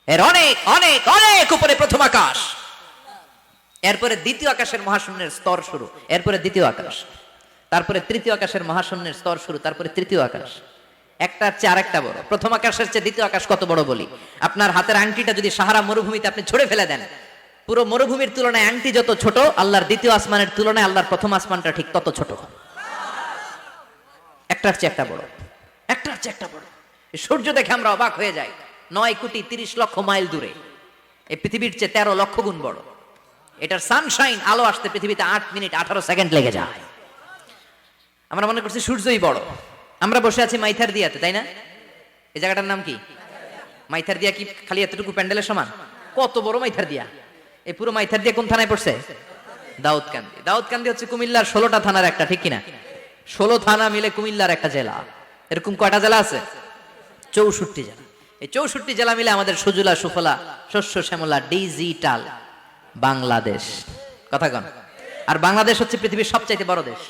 এর অনেক অনেক অনেক উপরে প্রথম আকাশ, এরপরে দ্বিতীয় আকাশের মহাশূন্যের স্তর শুরু, এরপরে দ্বিতীয় আকাশ, তারপরে তৃতীয় আকাশের মহাশূন্যের স্তর শুরু, তারপরে তৃতীয় আকাশ। একটার চেয়ে আরেকটা বড়। প্রথম আকাশের চেয়ে দ্বিতীয় আকাশ কত বড় বলি, আপনার হাতের আংটিটা যদি সাহারা মরুভূমিতে আপনি ছুঁড়ে ফেলে দেন, পুরো মরুভূমির তুলনায় আংটি যত ছোট, আল্লাহর দ্বিতীয় আসমানের তুলনায় আল্লাহর প্রথম আসমানটা ঠিক তত ছোট। একটার চেয়ে একটা বড়, একটার চেয়ে একটা বড়। সূর্য দেখে আমরা অবাক হয়ে যাই, 9,30,00,000 মাইল দূরে। এই পৃথিবীর চেয়ে 13 লক্ষ গুণ বড়। এটার সানশাইন, আলো আসতে পৃথিবীতে 8 মিনিট 18 সেকেন্ড লেগে যায়। আমরা মনে করছি সূর্যই বড়। আমরা বসে আছি মাইথার দিয়াতে, তাই না? এই জায়গাটার নাম কি? মাইথার দিয়া। কি খালি এতটুকু প্যান্ডেলের সমান? কত বড় মাইথার দিয়া! এই পুরো মাইথার দিয়া কোন থানায় পড়ছে? দাউদকান্দি। দাউদকান্দি হচ্ছে কুমিল্লার 16টা থানার একটা, ঠিক কিনা? 16 থানা মিলে কুমিল্লার একটা জেলা। এরকম কয়টা জেলা আছে? 64 জেলা। এই 64 জেলা মিলে আমাদের সুজলা সুফলা শস্য শ্যামলা ডিজিটাল বাংলাদেশ। কথা কন। আর বাংলাদেশ হচ্ছে পৃথিবীর সবচাইতে বড় দেশ।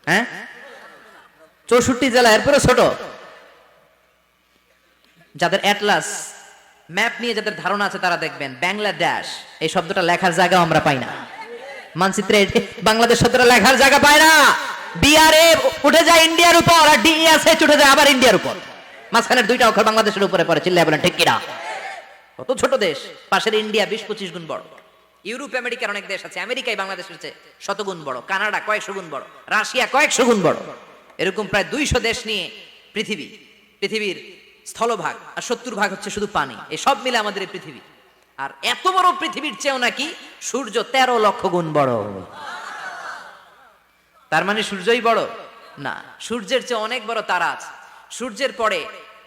হ্যাঁ, 64 জেলা, এরপরে ছোট। যাদের অ্যাটলাস ম্যাপ নিয়ে যাদের ধারণা আছে তারা দেখবেন বাংলাদেশ এই শব্দটা লেখার জায়গা আমরা পাই না। মানচিত্রে বাংলাদেশ শব্দটা লেখার জায়গা পায় না। বিআরএ উঠে যায় ইন্ডিয়ার উপর, আর ডিএসএইচ উঠে যায় আবার ইন্ডিয়ার উপর। মাঝখানের দুইটা অক্ষর বাংলাদেশের উপরে পড়ে। চিল্লায় বলেন ঠিক কিনা? কত ছোট দেশ। পাশের ইন্ডিয়া 20-25 গুণ বড়। ইউরোপ আমেরিকার অনেক দেশ আছে, আমেরিকায় বাংলাদেশের চেয়ে শতগুণ বড়। কানাডা কয়েকশো গুণ বড়, রাশিয়া কয়েকশো গুণ বড়। এরকম প্রায় 200 দেশ নিয়ে পৃথিবীর স্থলভাগ, আর 70% হচ্ছে শুধু পানি। এই সব মিলে আমাদের এই পৃথিবী। আর এত বড় পৃথিবীর চেয়েও নাকি সূর্য 13 লক্ষ গুণ বড়। তার মানে সূর্যই বড় না, সূর্যের চেয়ে অনেক বড় তারা আছে। সূর্যের পরে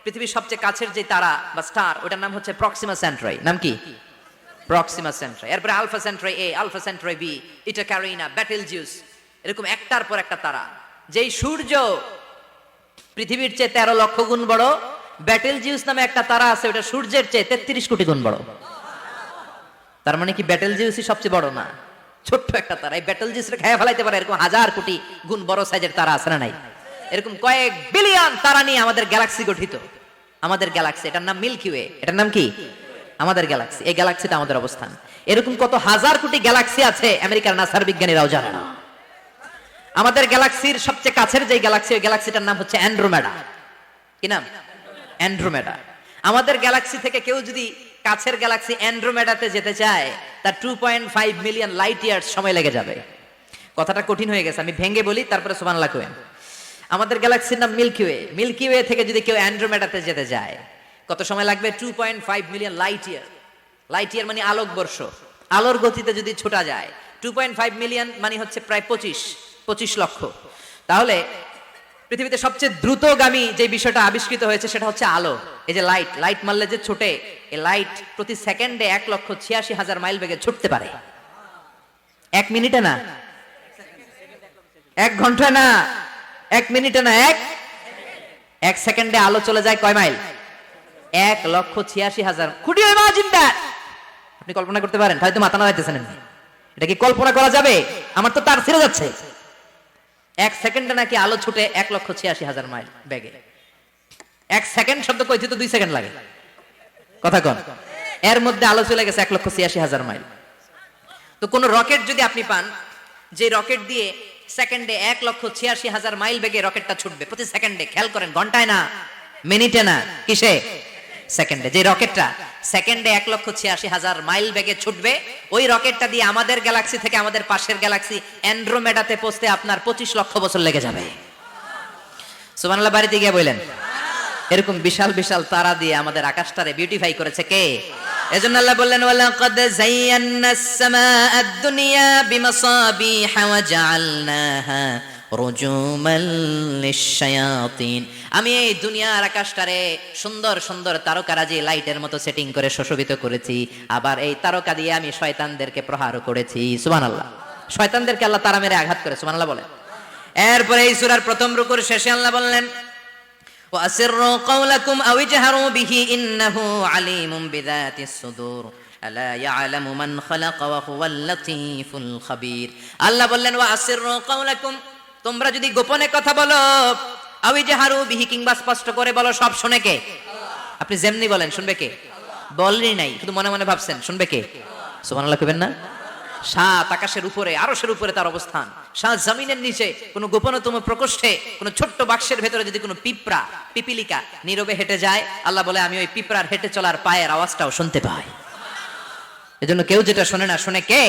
পৃথিবীর সবচেয়ে কাছের যে তারা বা স্টার, ওটার নাম হচ্ছে প্রক্সিমা সেন্ট্রাই। নাম কি? প্রক্সিমা সেন্ট্রাই। এরপরে আলফা সেন্ট্রাই এ, আলফা সেন্ট্রাই বি, ইটা ক্যারিনা, বেটেলজিউস, এরকম একটার পর একটা তারা। যেই সূর্য পৃথিবীর চেয়ে 13 লক্ষ গুণ বড়, বেটেলজিউস নামে একটা তারা আছে, ওটা সূর্যের চেয়ে 33 কোটি গুণ বড়। তার মানে কি বেটেলজিউসই সবচেয়ে বড় না? ছোট্ট একটা তারা। এই বেটেলজিউসকে খেয়ে ফেলাইতে পারে এরকম 1000 কোটি গুণ বড় সাইজের তারা আছে না নাই? এরকম কয়েক বিলিয়ন তারা নিয়ে আমাদের গ্যালাক্সি গঠিত। আমাদের গ্যালাক্সি, এটার নাম মিল্কি ওয়ে। এটার নাম কি? আমাদের গ্যালাক্সি। এই গ্যালাক্সিতে আমাদের অবস্থান। এরকম কত হাজার কোটি গ্যালাক্সি আছে আমেরিকার নাসার বিজ্ঞানীরাও জানে না। আমাদের গ্যালাক্সির সবচেয়ে কাছের যে গ্যালাক্সি, ওই গ্যালাক্সিটার নাম হচ্ছে অ্যান্ড্রোমেডা। কি নাম? অ্যান্ড্রোমেডা। আমাদের গ্যালাক্সি থেকে কেউ যদি কাছের গ্যালাক্সি অ্যান্ড্রোমেডাতে যেতে চায়, তার 2.5 মিলিয়ন লাইট ইয়ার্স সময় লেগে যাবে। কথাটা কঠিন হয়ে গেছে, আমি ভেঙে বলি, তারপরে সুবহানাল্লাহ কইেন। আমাদের গ্যালাক্সির নাম মিল্কি ওয়ে। মিল্কি ওয়ে থেকে যদি কেউ অ্যান্ড্রোমেডাতে যেতে যায়, কত সময় লাগবে? 2.5 million light year. Light year মানে আলোকবর্ষ। আলোর গতিতে যদি ছোটা যায়, 2.5 মিলিয়ন মানে হচ্ছে প্রায় 25 লক্ষ। তাহলে পৃথিবীতে সবচেয়ে দ্রুতগামী যে বিষয়টা আবিষ্কৃত হয়েছে সেটা হচ্ছে আলো। এই যে লাইট মারলে যে ছোটে, এই লাইট প্রতি সেকেন্ডে 1,86,000 মাইল বেগে ছুটতে পারে। 1 মিনিটে না, 1 ঘন্টা না, 1 মিনিটে না, 1 সেকেন্ডে আলো চলে যায় কয় mile? 1,86,000। Could you imagine that? আপনি কল্পনা করতে পারেন? হয়তো মাথা নাড়াইতেছেন। এটা কি কল্পনা করা যাবে? আমার তো তার ছিঁড়ে যাচ্ছে। 1 সেকেন্ডে নাকি আলো ছুটে 1,86,000 মাইল বেগে। 1 সেকেন্ড শব্দ কইতে তো 2 সেকেন্ড লাগে। কথা কন। এর মধ্যে আলো চলে গেছে 1,86,000 মাইল। তো কোন রকেট যদি আপনি পান, যে রকেট দিয়ে সেকেন্ডে 1,86,000 মাইল বেগে রকেটটা ছুটবে প্রতি সেকেন্ডে, খেয়াল করেন, ঘন্টায় না, মিনিটে না, কিসে? সেকেন্ডে। যে রকেটটা সেকেন্ডে 1,86,000 মাইল বেগে ছুটবে, ওই রকেটটা দিয়ে আমাদের গ্যালাক্সি থেকে আমাদের পাশের গ্যালাক্সি অ্যান্ড্রোমেডাতে পৌঁছতে আপনার 25 লক্ষ বছর লেগে যাবে। সুবহানাল্লাহ বাড়িতে গিয়ে বললেন। এরকম বিশাল বিশাল তারা দিয়ে আমাদের আকাশটারে বিউটিফাই করেছে কে? এজন্য আল্লাহ বললেন, ওয়ালাকাদ যায়্যানাস সামাআদ দুনিয়া বিমাসাবিহা ওয়া জাআলনাহা রুজুমান লিশ-শায়াতিন। আমি এই দুনিয়ার আকাশটারে সুন্দর সুন্দর তারকারাজি লাইটের মতো সেটিং করে সুশোভিত করেছি। আবার এই তারকা দিয়ে আমি শয়তানদেরকে প্রহার করেছি। সুবহানাল্লাহ। শয়তানদেরকে আল্লাহ তারা মেরে আঘাত করে। সুবহানাল্লাহ বলেন। এরপরে এই সূরার প্রথম রুকুর শেষে আল্লাহ বললেন, وَأَسِرُّوا قَوْلَكُمْ أَوْ اجْهَرُوا بِهِ إِنَّهُ عَلِيمٌ بِذَاتِ الصُّدُورِ أَلَا يَعْلَمُ مَنْ خَلَقَ وَهُوَ اللَّطِيفُ الْخَبِيرُ। আল্লাহ বললেন, وَأَسِرُّوا قَوْلَكُمْ, তোমরা যদি গোপনে কথা বলো, আও ইজহারু বিহি, কিংবা স্পষ্ট করে বলো, সব শুনে কে? আপনি যেমনি বলেন শুনবে কে? বলেনই নাই, শুধু মনে মনে ভাবছেন। শুনবে কে? সুবহানাল্লাহ কইবেন না? সাত আকাশের উপরে, আরশের উপরে তার অবস্থান, সাত জমিনের নিচে কোন গোপনতম প্রকোষ্ঠে কোন ছোট্ট বাক্সের ভেতরে যদি কোনো পিঁপড়া, পিপিলিকা নীরবে হেঁটে যায়, আল্লাহ বলে আমি ওই পিঁপড়ার হেঁটে চলার পায়ের আওয়াজটাও শুনতে পাই। এজন্য কেউ যেটা শোনে না, শোনে কে?